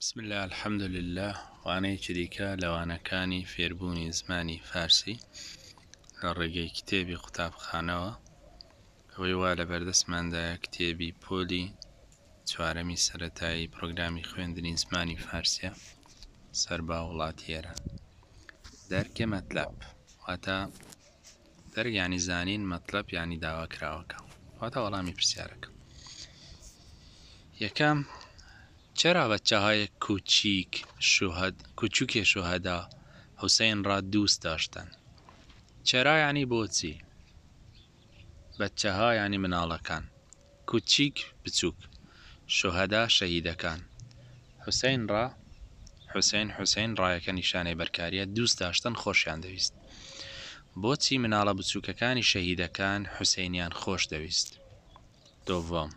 بسم الله الحمد لله وانەی چریکە لەوانەکانی فێربوونی زمانی فارسی لە ڕێگەی کتێبی قوتابخانەوە ئەوەی وا لە بەردەستماندایە کتێبی پۆلی چوارەمی سەرەتایی پرۆگرامی خوێندنی زمانی فارسیە سەربا وڵاتیێرە. دەرکێ مەطلب واتە دەرگ یانی زانین، مەطلب یانی داواکراوەکە واتە وەڵامی پرسیارەکە. یەکەم، چرا بچه‌های کوچوک شهدا حسین را دوست داشتند؟ چرا یعنی بۆچی، بچه‌ها یعنی مناڵەکان، کوچیک بچووک، شهدا شەهیدەکان، حوسین ڕایەکە نیشانەی بەرکاریە، دوست داشتن خۆشیان دەویست. بۆچی مناڵە بچووکەکانی شەهیدەکان حوسینیان خۆش دەویست؟ دوم،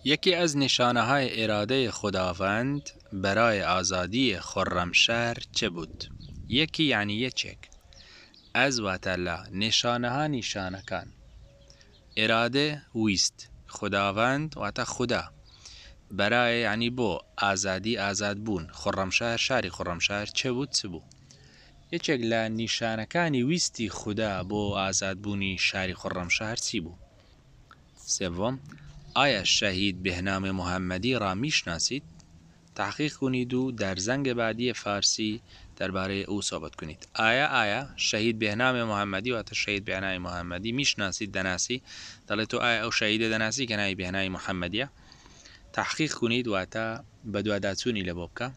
یکی از نشانه‌های اراده خداوند برای آزادی خرمشهر چه بود؟ یکی یعنی یچک، از واتلا نشانه‌ها نیشانەکان، اراده ویست، خداوند واتا خدا، برای یعنی بۆ، ئازادی ئازاد بوون، خرمشهر شاری خرمشهر چه بود چ بوو؟ یەکێک لە نیشانەکانی ویستی خدا بۆ ئازادبوونی شاری خرمشهر چی بوو؟ سوم، آیا شهید بهنام محمدی را میشناسید؟ تحقیق کنید و در زنگ بعدی فارسی درباره او صحبت کنید. آیا شهید بهنام محمدی و شهید بهنام محمدی میشناسید؟ دناسی دڵێت تو آیا او شهید دناسی کە ناوی بهنام محمدیە؟ تحقیق کنید واتە بەدواداچوونی لە بۆ بکە.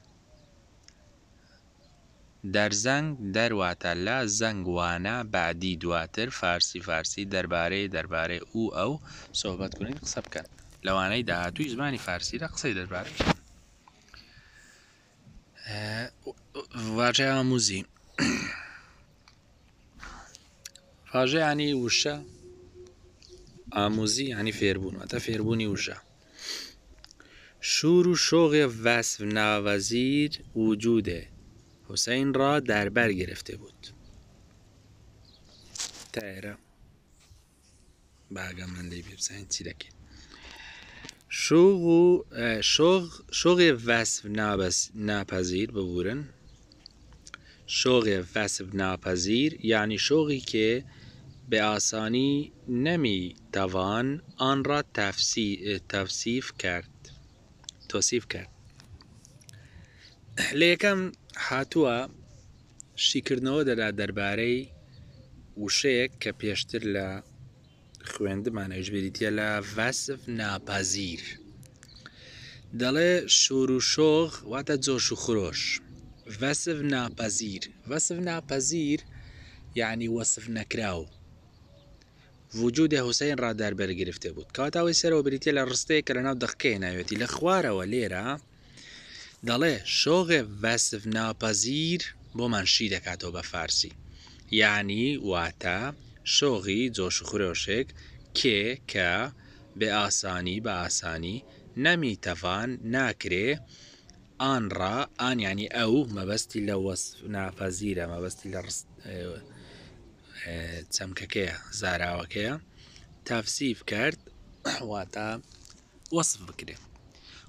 در زنگ دەرواتە لە زەنگوانە بعدی دواتر فارسی دەربارەی او ئەو صحبت کنید، قسە بکەن. لەوانەی داهاتووی زمانی فارسی لە قسەی دەربارەی واژە ئاموزی. واژە یعنی وشە، ئاموزی یعنی فێربوون واتە فێربوونی وشە. شور و شوق وصف ناپذیر وجود حسین را در بر گرفته بود. تایرە باگەمەندەی بێبزانین چی دەکەین. شوق وصف ناپذیر ببورن. شوق وصف ناپذیر یعنی شوقی که به آسانی نمیتوان آن را توصیف کرد. لە یەکەم هاتووە شیکردنەوە دەدا دەربارەی وشەیەک کە پێشتر لە خوێندمانە ژبێریتە لە وەسف ناپەزیر. دەڵێ شور و شۆغ واتە جۆش و خرۆش. وەسف ناپەزیر یعنی وەسف نەکراو. وجود حوسین را دەربەر گرفته بود کەواتەوەی سەرەوە بریتە لە ڕستەیە کە لەناو دەقەکەی ناوێتی لە خوارەوە. لێرە دەڵێ شۆغێ وەسف ناپەزیر بۆمانشی دەکاتەوە بە فارسی، یعنی واتە شۆغی جۆش و خرۆشێک کە بە ئاسانی نەمیتەوان ناکرێ ئان یعنی ئەو مەبەستی لە وەسف ناپەزیرە، مەبەستی لە چەمکەکەیە زاراوەکەیە تەفسیف کرد واتە وەسف بکرێ.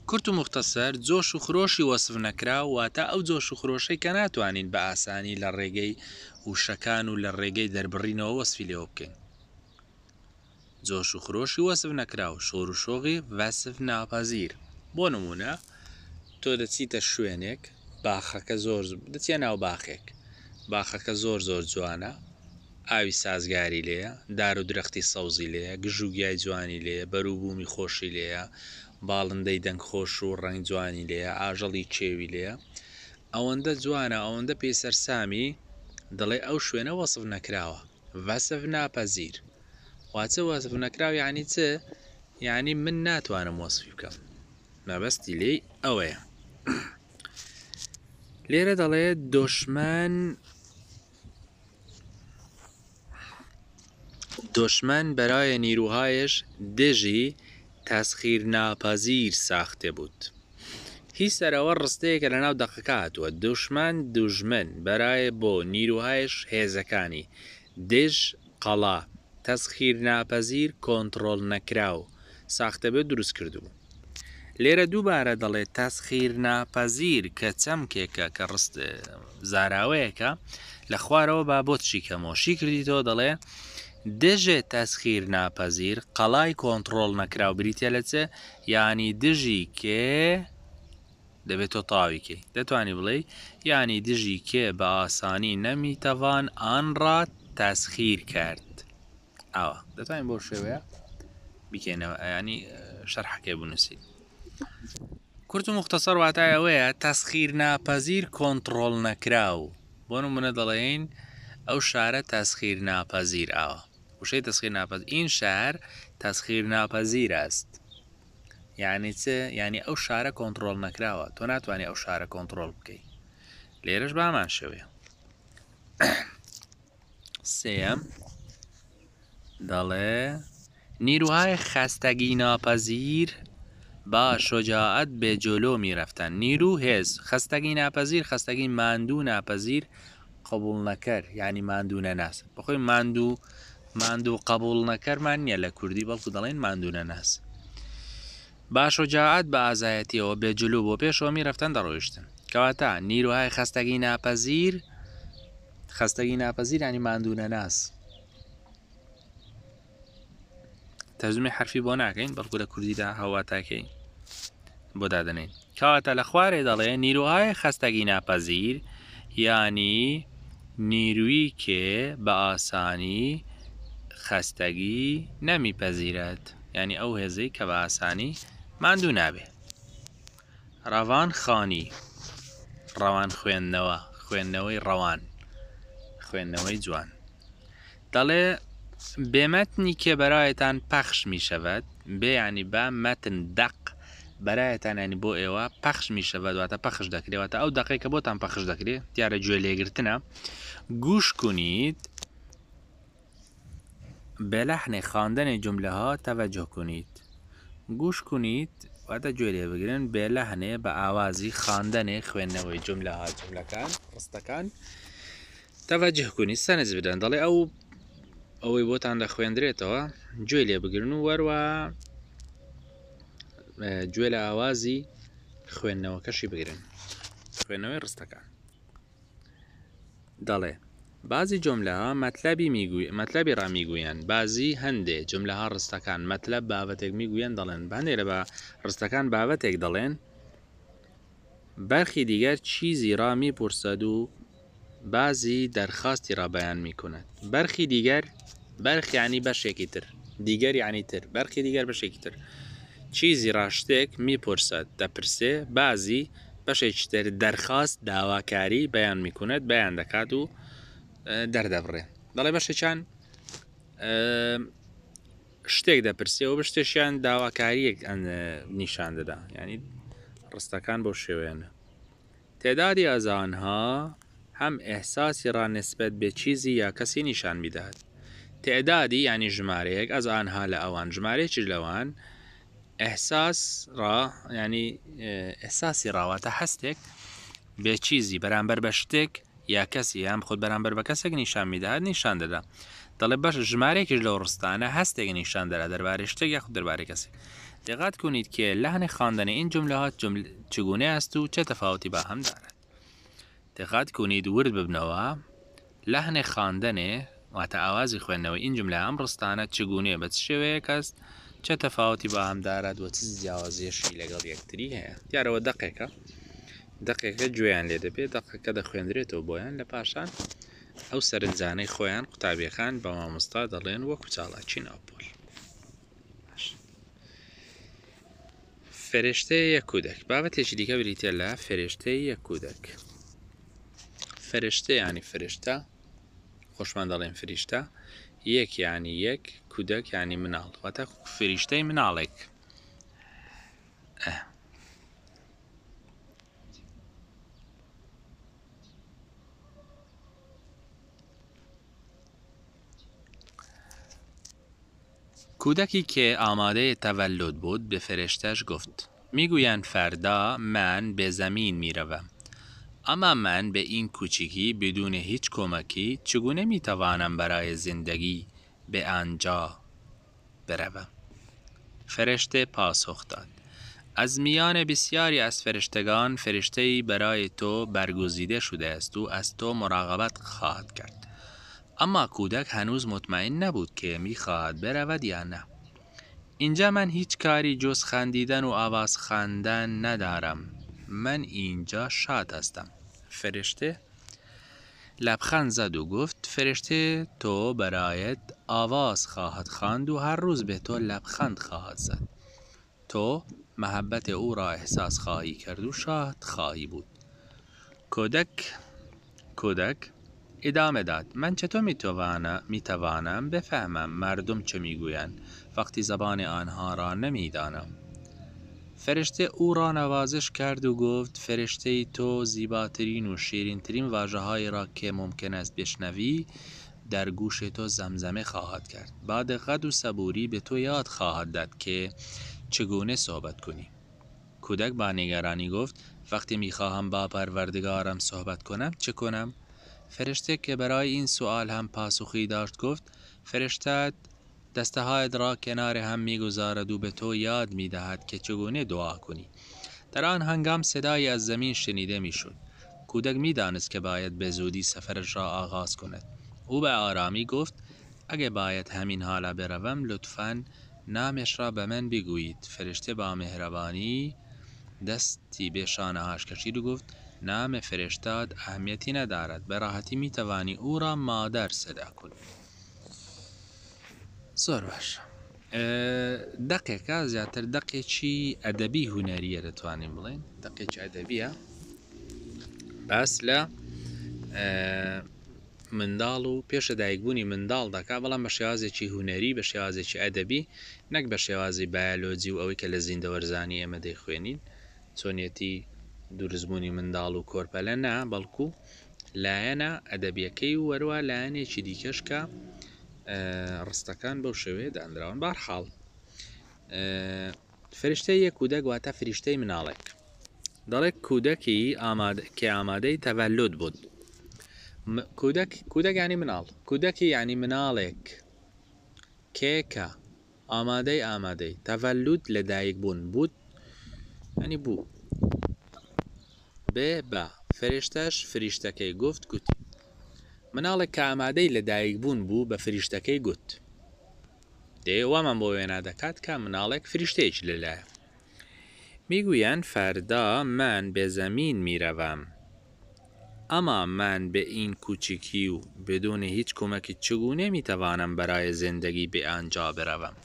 کورت و مختصر جۆش و خرۆشی وەسف نەکرا واتە ئەو جۆش و خرۆشەی کە ناتوانین بە ئاسانی لە ڕێگەی وشەکان و لە ڕێگەی دەربڕینەوە وەسفی لێوە بکەین. جۆش و خرۆشی وەسف نەکرا و شۆر و شۆغی وەسف ناپەزیر. بۆ نمونە تۆ دەچیتە شوێنێک، باخەکە زۆر دەچیە ناو باخەکە زۆر جوانە، ئاوی سازگاری لێیە، دار و درەختی سەوزی لێیە، گژوگیای جوانی لێیە، بەروبوومی خۆشی لێیە، باڵندەی دەنگ خۆش و ڕنگ جوانی لێیە، ئاژەڵی چێوی لێیە. ئەوەندە جوانە، ئەوەندە پێسەرسامی، دەڵێ ئەو شوێنە وەسف نەکراوە، وەسف ناپەزیر. واچە وەسف نەکراو یعنی چ؟ یعنی من ناتوانم وەسفی بکەم، مەبەستی لێی ئەوەیە. لێرە دەڵێ دشمن برای نیروهایش دژی تسخیرناپذیر ساخته بود. هی سەرەوە ڕستەیەکە لە ناو دەقەکە هاتووە. دوژمن برای بۆ نیروهایش هێزەکانی، دژ قەڵا، تەسخیرناپەزیر کۆنتڕۆڵ نەکراو، ساختەبێت دروست کردبوو. لێرە دووبارە دەڵێت تەسخیر ناپەزیر کە چەمکێکە کە ڕست زاراوەیەکە لە خوارەوە با بۆ چی کەمەوە شی کردیتەوە دەڵێ دژێ تەسخیر ناپەزیر قەڵای کۆنتترۆل نەکراو بریتە لە چێ ینی دژی کێ دەبێت تۆ تاویکەی دەتوانی بڵێ ینی دژی کێ بە ئاسانی نەمیتەوان ئانڕا تەسخیر کرد ئەوە دەتوانین بۆ شێوەیە بکەینەوە ینی شەرحەکەی بنووسی کورت و مختصر واتای ئەوەیە تەسخیر ناپەزیر کۆنتترۆل نەکراو بۆ نمونە دەڵێین ئەو شارە تەسخیر ناپەزیر ئاوە وشەی تەسخیر ناپەزیر این شار تەسخیر ناپەزیر است یعنی چ یعنی ئەو شارە کۆنتترۆل نەکراوە تۆ ناتوانێت ئەو شارە کۆنتترۆل بکەیت لێرەش بامان شەوەیە سێم دەڵێ نیروهای خستگی ناپذیر با شجاعت به جلو می رفتن نیرو هز خستگی ناپذیر خستگی ماندو ناپذیر قبول نکر یعنی ماندو نناس بخوای ماندو قبول نکر معنیه لکردی بلکو دڵێن ماندو نناس با شجاعت با ئازایەتی و به جلو بۆ پێشەوە می رفتن دەڕۆیشتن کەواتە نیروهای خستگی ناپذیر یعنی ماندو نناس تەرجمەی حرفی بۆ ناکەین بەڵکو لە کوردیدا هەواتاکەین بۆ دادنین کەواتە لە خوارێ دەڵێ نیروهای خستگی ناپەزیر یعنی نیرویی کێ بە ئاسانی خستگی نەمیپەزیرێت یعنی ئەو هێزەی کە بە ئاسانی ماندوو نابێ ڕەوانخانی ڕەوان خوێندنەوەی ڕەوان خوێندنەوەی جوان دەڵێ بمتنی که برایتان پخش می شود به یعنی با متن دق برایتان یعنی بو ایوا پخش می شود و تا پخش دکری و تا او دقیقه بوتان پخش دکری دیاره جوی لگرتنه گوش کنید به لحن خواندن جمله ها توجه کنید گوش کنید و تا جوی لی بگیرن به لحن با آوازی خواندن خوێندنەوەی جمله ها جملکان ڕستەکان توجه کنید سەنج بدەن دەڵێ ئەو ئەوەی بۆتان دەخوێندرێتەوە گوێ لێ بگرن و وەروە گوێ لە ئاوازی خوێندنەوەکەشی بگرن خوێندنەوەی ڕستەکان دەڵێ بعضی جمله‌ها مطلبی را میگویند بعضی هەندێ جمله‌ها ڕستەکان مطلب بابەتێک میگویند دەڵێن هەندێک لە ڕستەکان بابەتێک دەڵێن برخی دیگر چیزی را میپرسد و بعضی درخواستی را بیان میکند برخی دیگر برخ یعنی بەشێکی تر دیگر یعنی تر برخی دیگر بەشێکی تر چیزی را شتێک میپرسد دەپرسێ بعضی بەشێکی تر دەرخواست داواکاری بیان میکند بیان دەکات و دەردەبڕێ دەڵێ بەشێکیان شتێک دەپرسێ و بە شتێکیان داواکاریەک نیشان دەدا یعنی ڕستەکان بۆ شێوەیەنە تعدادی از آنها هم احساسی را نسبت به چیزی یا کسی نشان میدهد تعدادی یعنی ژمارەیەک از آنها لأوان ژمارەیەکی لەوان احساس را یعنی احساسی راواتە هەستێک بێ چیزی بەرامبەر بە شتێک یا کەسی یان خۆت بەرامبەر بە کەسێک نیشان میدهد نیشان دەدا دەڵێ باش ژمارەیەکیش لەو ڕستانە هەستێک نیشان دەدا دەربارەی شتێک یا خود دەربارەی کەسێک دقت کنید که لحن خواندن این جملات چگونه است و چه تفاوتی با هم دارد دقت کنید ورد ببنەوە لحن خواندن واتە ئاوازی خوێندنەوەی این جملە ئەم ڕستانە چگونێ بە چ شێوەیەک است چه تفاوتی با هم دارد و چ جیاوازیەشی لەگەڵ یەکتری هەیە دیارەوە دقێکە گوێیان لێ دەبێت دقەکە دەخوێندرێتەوە بۆیان لە پاشان ئەو سەرنجانەی خۆیان قوتابیەکان بە مامۆستا دەڵێن وەکو چاڵاکی ناوپۆل فرشتەی یەک کودک بابەتێکی دیکە بریتە لە فرشتەی یەک کودک فرشتە یعنی فرشتە خۆشمان دەڵێن فریشتە یەک یعنی یەک کودک یعنی مناڵ واتە فریشتەی مناڵێک کودکی که آماده تولد بود به فرشته‌اش گفت میگویند فردا من به زمین میروم اما من به این کوچکی بدون هیچ کمکی چگونه میتوانم برای زندگی به آنجا بروم فرشته پاسخ داد از میان بسیاری از فرشتگان فرشته‌ای برای تو برگزیده شده است و از تو مراقبت خواهد کرد. اما کودک هنوز مطمئن نبود که می‌خواهد برود یا نه. اینجا من هیچ کاری جز خندیدن و آواز خواندن ندارم. من اینجا شاد هستم. فرشته لبخند زد و گفت فرشته تو برایت آواز خواهد خواند و هر روز به تو لبخند خواهد زد. تو محبت او را احساس خواهی کرد و شاد خواهی بود. کودک ادامه داد من چطور میتوانم بفهمم مردم چه میگویند وقتی زبان آنها را نمیدانم؟ فرشته او را نوازش کرد و گفت فرشته تو زیباترین و شیرین ترین واژه هایی را که ممکن است بشنوی در گوش تو زمزمه خواهد کرد. با دقت و صبوری به تو یاد خواهد داد که چگونه صحبت کنی. کودک با نگرانی گفت وقتی میخواهم با پروردگارم صحبت کنم چه کنم؟ فرشته که برای این سوال هم پاسخی داشت گفت فرشته دسته هایت را کنار هم میگذارد و به تو یاد میدهد که چگونه دعا کنی. در آن هنگام صدایی از زمین شنیده میشد. کودک میدانست که باید به زودی سفرش را آغاز کند. او به آرامی گفت اگه باید همین حالا بروم لطفاً نامش را به من بگویید. فرشته با مهربانی دستی به شانه‌هاش کشید و گفت نام فرشته‌ات اهمیتی ندارد. به راحتی میتوانی او را مادر صدا کنی. زۆر باش. دقیقا زیاتر دقێکی ئەدەبی هوەریە دەتوانین بڵێن دقێکی ئەدەبیە باس لە منداڵ و پێشە دایکبوونی منداڵ دەکا بەڵام بە شێوازێکی هوەری بە شێوازێکی ئەدەبی نەک بە شێوازی بایۆلۆجی و ئەوەی کە لە زیندەوەرزانی ئێمە دەیخوێنین چۆنیەتی دروستبوونی منداڵ و کۆرپەلە نا بەڵکو لایەنە ئەدەبیەکەی و وەروە لایەنێکی دیکەش کە ڕستەکان بەو شێوەیە دانراون. بەهەرحاڵ فریشتەی یەک کودەک واتە فریشتەی مناڵێک دەڵێت کودەکی کە ئامادەی تەڤەللود بوود. کودەک یعنی مناڵ، کودەکی یعنی مناڵێک کێکە ئامادەی تەڤەللود لەدایک بوون بود ینی بوو بێ بە فریشتەش فریشتەکەی گفت گوتی مناڵێک کە ئامادەی لەدایک بوون بوو بە فریشتەکەی گوت دێوەمان بۆ وێنا دەکات کە مناڵێک فریشتەیەکی لەلایە میگویان فەردا من بە زەمین میرەوم ئەما من بە این کوچیکی و بدون هیچ کمکی چگونه میتوانم برای زندگی به آنجا بروم؟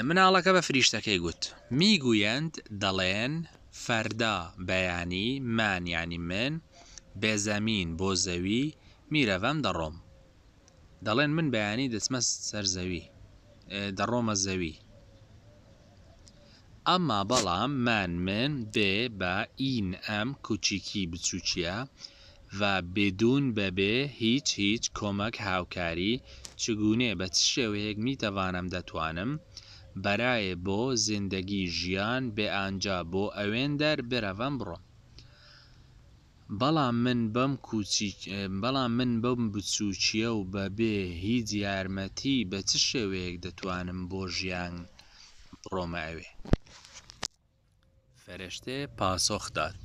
مناڵەکە بە فریشتەکەی گوت میگویند دەڵێن فەردا بەیانی من یعنی من بە زەمین بۆ زەوی میرەوم دەڕۆم دەڵێن من بەیانی دەچمە سەر زەوی دەڕۆمە زەوی ئەمما بەڵام من بێ بە ئین ئەم کوچیکی بچووکیە و بدون بەبێ هیچ کۆمەک هاوکاری چگونێ بە چ شێوەیەک میتەوانم دەتوانم بەرایە بۆ زیندگی ژیان بێ ئانجا بۆ ئەوێندەر برەوەم بڕۆم بەڵام من بەم بچووکیە و بەبێ هیچ یارمەتی بە چ شێوەیەک دەتوانم بۆ ژیان بڕۆمە ئەوێ؟ فرشتێ پاسۆخ داد.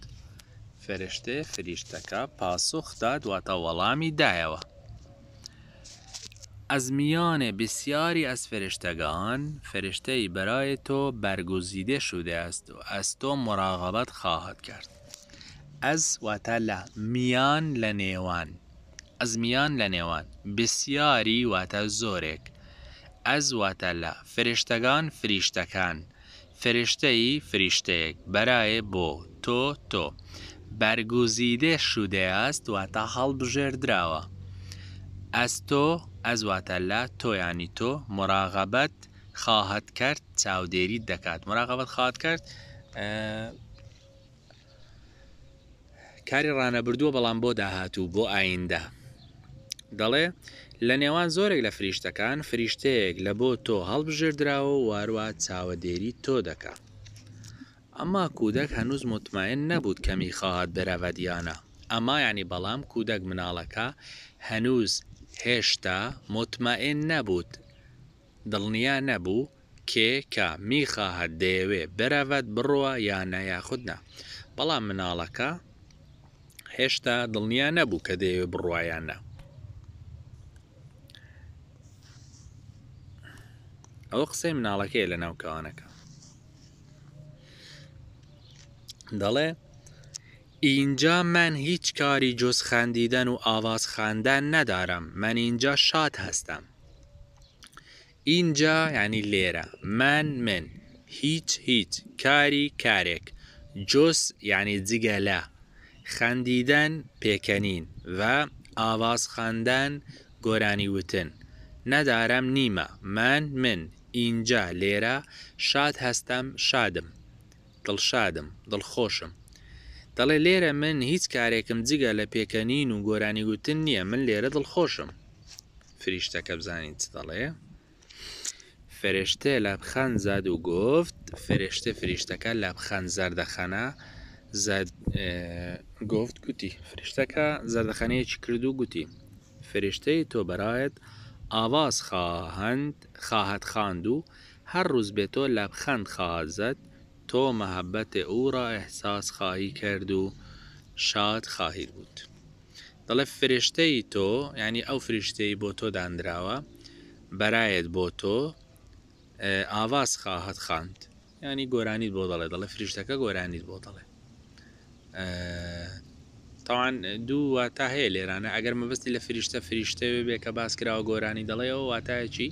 فریشتەکە پاسۆخ داد واتە وەڵامی دایەوە از میان بسیاری از فرشتگان فرشته‌ای برای تو برگزیده شده است و از تو مراقبت خواهد کرد. از واتە لە میان لە نێوان از میان لە نێوان بسیاری واتە زۆرێک از واتە لە فرشتگان فریشتەکان فرشته‌ای فریشتەیەک برای بۆ تۆ برگزیده شده است واتە هەڵبژێردراوە از واتە لە تۆ ینی تۆ مراقبت خواهد کرد چاودێریت دەکات مراقبت خواهد کرد کاری ڕانەبردووە بەڵام بۆ داهاتوو بۆ ئایندە دەڵێ لە نێوان زۆرێک لە فریشتەکان فریشتەیەک لە بۆ تۆ هەڵبژێردراوە و واروە چاودێری تۆ دەکات ئەما کودەک هەنووز مطمئن نەبوود کە میخواهد برەوەد یانە ئەما یعنی بەڵام کودەک مناڵەکە هەنووز هێشتا مطمئن نەبوود دڵنیا نەبوو کێ کە میخواهد دەیەوێ برەوەت بڕوە یان نەیاخودنا بەڵام مناڵەکە هێشتا دڵنیا نەبوو کە دەیەوێ بڕوە یان نا. ئەوە قسەی مناڵەکەی لە ناو کەوانەکە دەڵێ اینجا من هیچ کاری جز خندیدن و آواز خواندن ندارم. من اینجا شاد هستم. اینجا یعنی لێرە، من هیچ کاری کارێک، جز یعنی جگە لە، خەندیدن پێکەنین و ئاواز خواندن گۆرانی وتن، نەدارم نیمە، من اینجا لێرە شاد هەستم، شادم، دڵشادم، دڵخۆشم. دەڵێ لێرە من هیچ کارێکم جگە لە پێکەنین و گۆرانی گوتن نییە، من لێرە دڵخۆشم. فریشتەکە بزانین چ دەڵێ؟ فرشتە لەبخەند زد و گفت، فریشتەکە لەبخەند زەردەخەنە زد گفت گوتی، فریشتەکە زەردەخەنەیەکی کرد و گوتی فریشتەی تۆ بەرایەت ئاواز خواهد خواند و هەر ڕوز بێ تۆ لەبخەند خواهد زد، تۆ مەحەبەت او را احساس خواهی کرد و شاد خواهید بود. دەڵێ فریشتەی تۆ یعنی ئەو فریشتەی بۆ تۆ دانراوە بەرایەت بۆ تۆ ئاواز خواهد خواند، یعنی گۆرانیت بۆ دەڵێ، دەڵێ فریشتەکە گۆرانیت بۆ دەڵێ. تاوان دوو واتە هەیە لێرانە، ئەگەر مەبەستی لە فریشتە بێ کە باس کراوە گۆرانی دەڵێ ئەو واتایەکی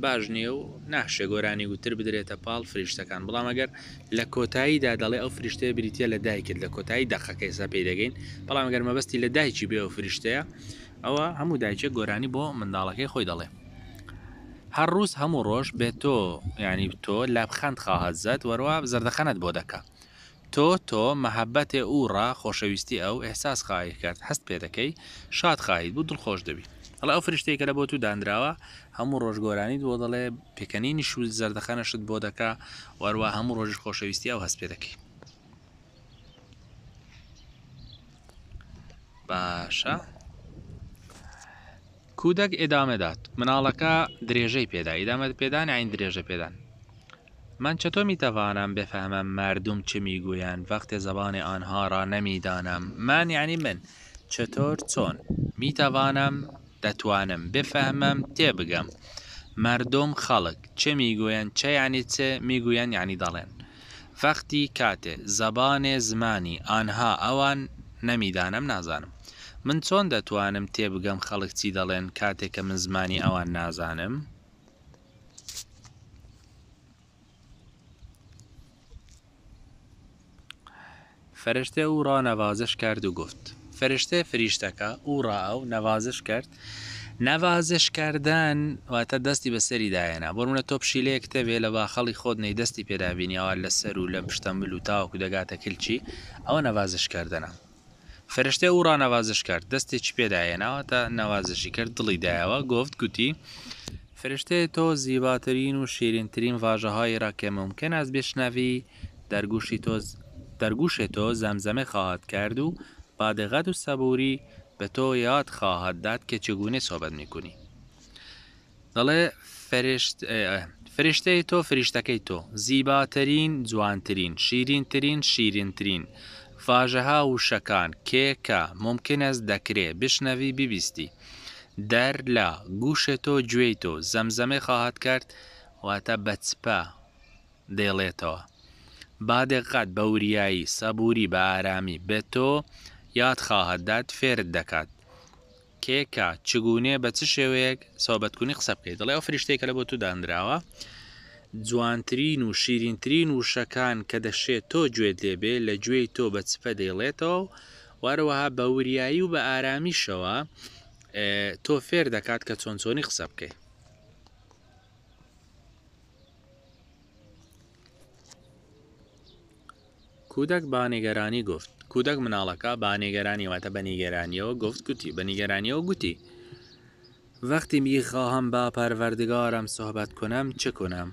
باش نییە و ناشێ گۆرانی وتر بدرێتە پاڵ فریشتەکان. بەڵام ئەگەر لە کۆتاییدا دەڵێ ئەو فریشتەیە بریتە لە دایکت، لە کۆتایی دەقەکەی سا پێی دەگەین، بەڵام ئەگەر مەبەستی لە دایکی بێ ئەو فریشتەیە، ئەوە هەموو دایکێک گۆرانی بۆ منداڵەکەی خۆی دەڵێ. هەر ڕوز هەموو ڕۆژ بێت تۆ یعنی تۆ لەبخەند خواهد زد، وەروە زەردەخەنت بۆ دەکا، تۆ مەحەبەتێ او ڕا خۆشەویستی ئەو ئێحساس خواهی کرد، هەست پێ دەکەی، شاد خواهید بوو، دڵخۆش دەبی. هەڵا ئەو فریشتەیە کە لە بۆ تو دانراوە هەموو ڕۆژ گۆرانیت بۆ دەڵێ، پێکەنینیش و زەردەخەنەشت بۆ دەکا، وەروە هەموو ڕۆژی خۆشەویستی ئەو هەست پێ دەکەی. باشە. کودک ادامه داد. مناڵەکە درێژەی پێدا، ئیدامە پێدان یعنی درێژە پێدان. من چطور میتوانم بفهمم مردم چه میگویند وقتی زبان آنها را نمیدانم؟ من یعنی من، چطور چون، میتوانم دەتوانم، بفهمم تێ بگەم، مردم خەڵک، چه میگویند، چه یعنی چه، میگویند یعنی دەڵێن، وقتی کاتێ، زبان زمانی، آنها ئەوان نمیدانم نازانم. من چۆن دەتوانم تێ بگەم خەڵک چی دەڵێن کاتێک کە من زمانی ئەوان نازانم؟ فرشته او را نوازش کرد و گفت. فرشته فریشتەکە او را ئەو نوازش کرد. نوازش کردن واتە دەستی بەسەری دایەنا، بۆرمونە تۆ پشیلەیە کتێبێ لە باخەڵی خۆت نەی دەستی پێدابینی ئەوە لەسەر و لە پشتەمبل و تاوەکو دەگاتە کلچی، ئەوە نەوازش کردنە. فرشتە او را نوازش کرد، دەستێکی پێدایەناوە تا نەوازشی کرد، دڵی دایەوە، گفت گوتی فرشته تۆ زیباترین و شیرینترین واژه‌هایی را که ممکن است بشنوی در گوش تو زمزمه خواهد کرد و با دقت و صبوری به تو یاد خواهد داد که چگونه صحبت میکنی. دەڵێ فرشته تۆ فریشتەکەی تۆ زیباترین جوانترین، شیرینترین واژەها و شەکان کێ ممکن است دەکرێ بشنوی بیبیستی، در لە گوش تۆ گوێی تۆ زەمزەمە خواهد کرد واتە بەچپە دێڵێتەوە، با دقت بە وریایی، سەبووری بە ئارامی بێت تۆ یاد خواهد داد فێرت دەکات کێکە چگونێ بە چ شێوەیەک سۆبەتکونی قسە بکەیت. دەڵێ ئەو فریشتەیە کە لە بۆ تو دانراوە جوانترین و شیرینترین وشەکان کە دەشێت تۆ گوێت لێبێ لە گوێی تۆ بە چپە دێڵێتەوە، وەروەها بە وریایی و بە ئارامیشەوە تۆ فێر دەکات کە چۆنی قسە بکەیت. کودک بانیگەرانی گفت. کودک مناڵەکە بانیگەرانی واتە بەنیگەرانیەوە گفت گوتی، بەنیگەرانیەوە گوتی وقتی میخواهم با پروردگارم صحبت کنم چه کنم؟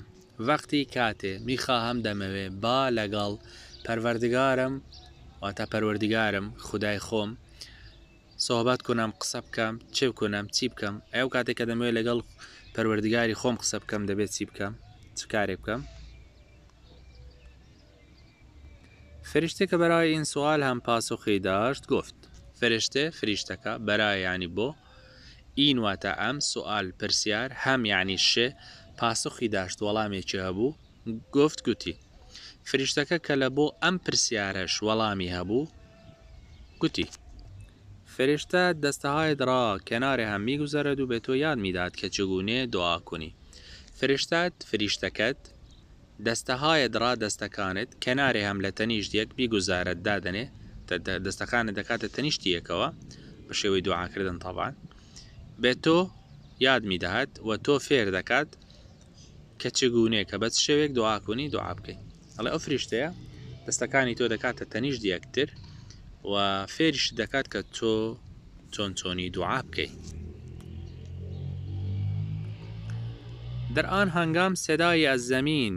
وقتی کاتێ میخواهم دەمەوێ با لەگەڵ پەروەردگارم واتە پەروەردگارم خودای خۆم صحبت کنم قسە بکەم چێ بکەم چی بکەم؟ ئەو کاتێک کە دەمەوێت لەگەڵ پەروەردگاری خۆم قسە بکەم دەبێت چی بکەم؟ چ کارێک بکەم فریشته کە بەرای این سوال هەم پاسخی داشت گفت فرشته فریشتەکە بەرای ینی بۆ این واتە ئەم سوال پرسیار هەم یعنی شێ پاسخی داشت وەڵامێکی هەبوو گفت گوتی فریشتەکە کە لە بۆ ئەم پرسیارەش وەڵامی هەبوو گوتی فرشتە دەستەهای درا کەنارێ هەم میگوزەرد و بێ تۆ یاد میداد کە چگونێ دعا کنی فرشتات فریشتەکەت دەستەهای درا دەستەکانت کەنارێ هەم لە تەنیشتێک بیگوزارەت دادەنێ دەستەکانت دەکاتە تەنیشتیەکەوە بە شێوەی دوعاکردن طبعاً بێ تۆ یاد میدەهات و تۆ فێر دەکات کە چگونێ کە بەچ شێوێک دوعا کنی دوعا بکەیت ئەڵێ ئەو فریشتەیە دەستەکانی تۆ دەکاتە تەنیشت یەکتر و فێریش دەکات کە تۆ چۆن چۆنی دوعا بکەیت در آن هنگام صدای از زمین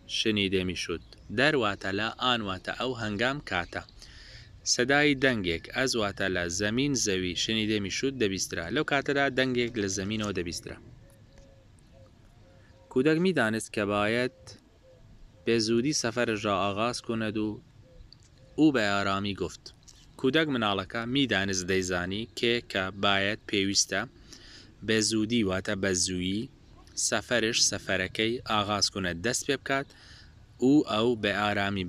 شنیده میشد در واتە لە ئان واتە ئەو هەنگام کاتە سەدای دەنگێک ئەز واتە لە زەمین زەوی شنیده میشد دەبیسترا لەو کاتەدا دەنگێک لە زەمینەوە دەبیسترا کودک میدانست کە باید به زودی سفرش را آغاز کند و او به آرامی گفت کودک مناڵەکە میدانست دەیزانی کە باید پێویستە به زودی واتە بە زوویی سەفەرش سەفەرەکەی ئاغاز کونە دەست پێ بکات و ئەو بە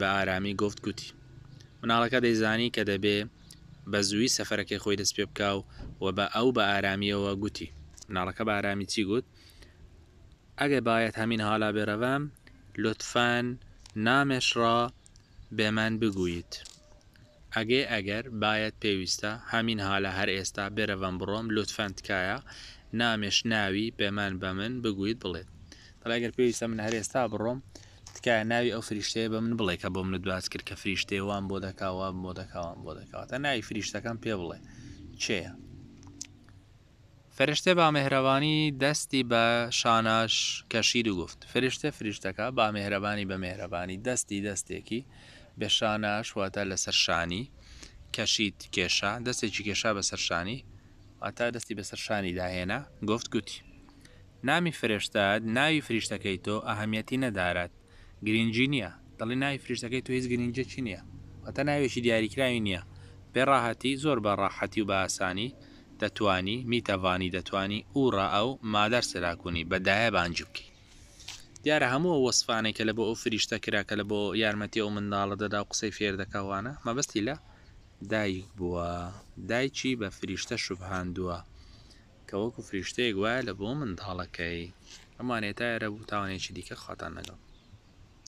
ئارامی گفت گوتی مناڵەکە دەیزانی کە دەبێ بە زووی سەفەرەکەی خۆی دەست پێ بکاو و بە ئەو بە ئارامیەوە گوتی مناڵەکە بە ئارامی چی گوت ئەگە باید هەمین حالا بێڕەوەم لطفاً نامش را به من بگویید ئەگەر باید پێویستە هەمین حالە هەر ئێستا بێرەوەم بڕۆم لطفاً تکایە نامش ناوی بە من بگویید بڵێت دەڵێ ئەگەر پێویستە من هەر ئێستا بڕۆم تکایە ناوی ئەو فریشتەیە بە من بڵێ کە بۆ منت باس کرد کە فریشتەیە وام بۆ دەکاوە تا ناوی فریشتەکەم پێ بڵێ چێە فرشته با مهربانی دستی به شانش کشید و گفت فریشتەکە با مهربانی دەستێکی به شانش واتە لەسەر شانی کەشید کێشا دەستێکی کێشا بەسەر شانی واتە دەستی بەسەر شانی داهێنا گفت گوتی نامی فرشتات ناوی فریشتەکەی تۆ ئەهەمیەتی نەدارات گرنگی نییە دەڵی ناوی فریشتەکەی تۆ هیچ گرنگجێکی نییە واتە ناوێکی دیاریکراوی نییە بێ ڕاحەتی زۆر بە ڕاحەتی و بە ئاسانی دەتوانی ئەو ئەو مادەر سراکونی بەدایە بانج بکەی دیارە هەموو وەسفانێک کە لە بۆ ئەو فریشتە کراکە لە بۆ یارمەتی ئەو منداڵە دەدا و قسەی فێر دەکەوانە مەبەستی لە دایک بووە دایکی بە فریشتە شوبهاندووە کە وەکو فریشتەیەک وایە لە بۆ منداڵەکەی ئەمانێتە ئێرە بوو تاوانێکی دیکە خاتان نەگەڵ